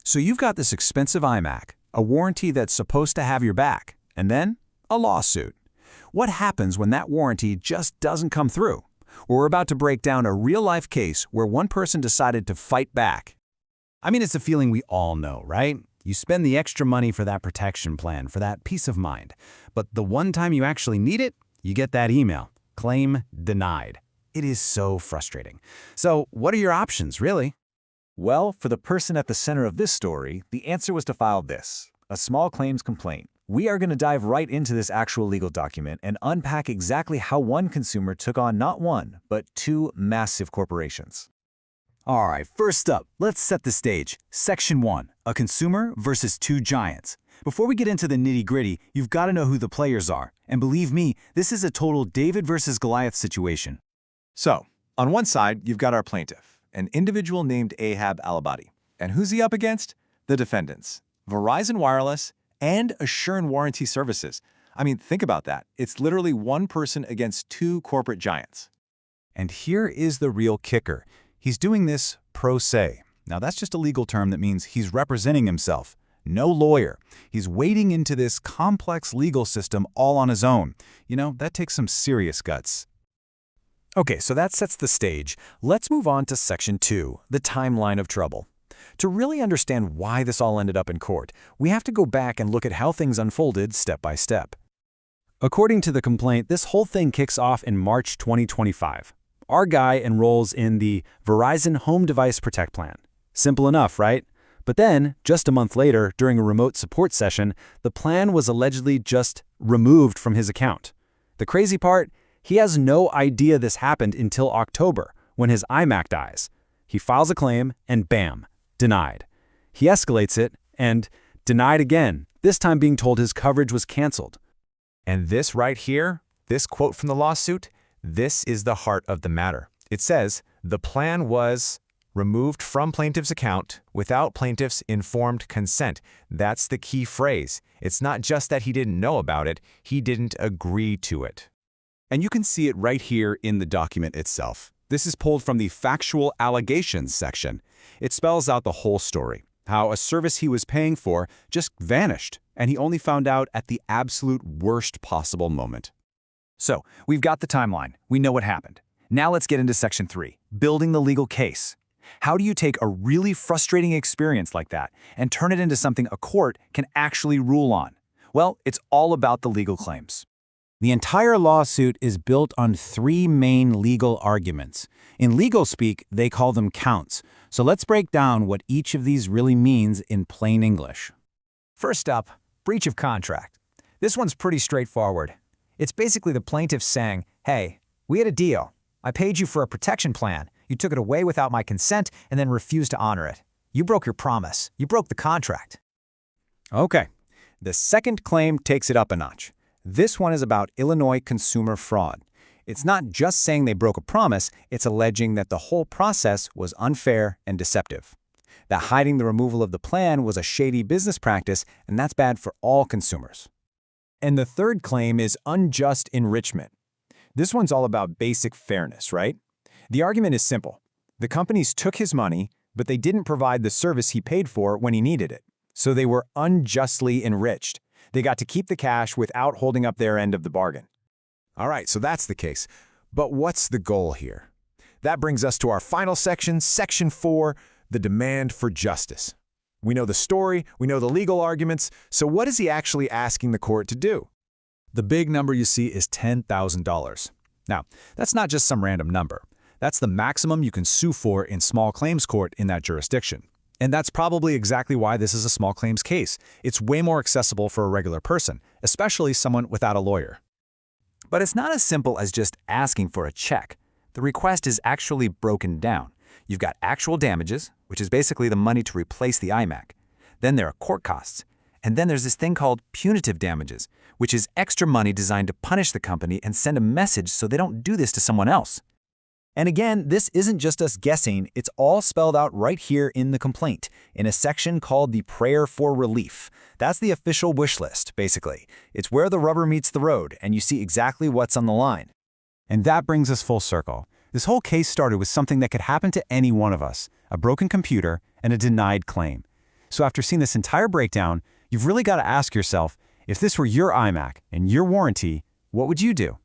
So you've got this expensive iMac, a warranty that's supposed to have your back, and then a lawsuit. What happens when that warranty just doesn't come through? Well, we're about to break down a real-life case where one person decided to fight back. I mean, it's a feeling we all know, right? You spend the extra money for that protection plan, for that peace of mind. But the one time you actually need it, you get that email, claim denied. It is so frustrating. So what are your options, really? Well, for the person at the center of this story, the answer was to file this, a small claims complaint. We are going to dive right into this actual legal document and unpack exactly how one consumer took on not one, but two massive corporations. All right, first up, let's set the stage. Section 1, a consumer versus two giants. Before we get into the nitty-gritty, you've got to know who the players are. And believe me, this is a total David versus Goliath situation. So, on one side, you've got our plaintiff, an individual named EHAB ALLABABIDI. And who's he up against? The defendants, VERIZON Wireless and ASURION Warranty Services. I mean, think about that. It's literally one person against two corporate giants. And here is the real kicker. He's doing this pro se. Now, that's just a legal term that means he's representing himself. No lawyer. He's wading into this complex legal system all on his own. You know, that takes some serious guts. Okay, so that sets the stage. Let's move on to Section 2, the timeline of trouble. To really understand why this all ended up in court, we have to go back and look at how things unfolded step by step. According to the complaint, this whole thing kicks off in March 2025. Our guy enrolls in the Verizon Home Device Protect Plan. Simple enough, right? But then, just a month later, during a remote support session, the plan was allegedly just removed from his account. The crazy part? He has no idea this happened until October, when his iMac dies. He files a claim, and bam, denied. He escalates it, and denied again, this time being told his coverage was canceled. And this right here, this quote from the lawsuit, this is the heart of the matter. It says, the plan was removed from plaintiff's account without plaintiff's informed consent. That's the key phrase. It's not just that he didn't know about it, he didn't agree to it. And you can see it right here in the document itself. This is pulled from the factual allegations section. It spells out the whole story, how a service he was paying for just vanished, and he only found out at the absolute worst possible moment. So, we've got the timeline. We know what happened. Now let's get into Section 3, building the legal case. How do you take a really frustrating experience like that and turn it into something a court can actually rule on? Well, it's all about the legal claims. The entire lawsuit is built on three main legal arguments. In legal speak, they call them counts. So let's break down what each of these really means in plain English. First up, breach of contract. This one's pretty straightforward. It's basically the plaintiff saying, hey, we had a deal. I paid you for a protection plan. You took it away without my consent and then refused to honor it. You broke your promise. You broke the contract. Okay, the second claim takes it up a notch. This one is about Illinois consumer fraud. It's not just saying they broke a promise, it's alleging that the whole process was unfair and deceptive. That hiding the removal of the plan was a shady business practice, and that's bad for all consumers. And the third claim is unjust enrichment. This one's all about basic fairness, right? The argument is simple. The companies took his money, but they didn't provide the service he paid for when he needed it. So they were unjustly enriched. They got to keep the cash without holding up their end of the bargain. All right, so that's the case. But what's the goal here? That brings us to our final section, Section 4, the demand for justice. We know the story, we know the legal arguments, so what is he actually asking the court to do? The big number you see is $10,000. Now, that's not just some random number. That's the maximum you can sue for in small claims court in that jurisdiction. And that's probably exactly why this is a small claims case. It's way more accessible for a regular person, especially someone without a lawyer. But it's not as simple as just asking for a check. The request is actually broken down. You've got actual damages, which is basically the money to replace the iMac. Then there are court costs. And then there's this thing called punitive damages, which is extra money designed to punish the company and send a message so they don't do this to someone else. And again, this isn't just us guessing, it's all spelled out right here in the complaint, in a section called the Prayer for Relief. That's the official wish list, basically. It's where the rubber meets the road, and you see exactly what's on the line. And that brings us full circle. This whole case started with something that could happen to any one of us, a broken computer and a denied claim. So after seeing this entire breakdown, you've really got to ask yourself, if this were your iMac and your warranty, what would you do?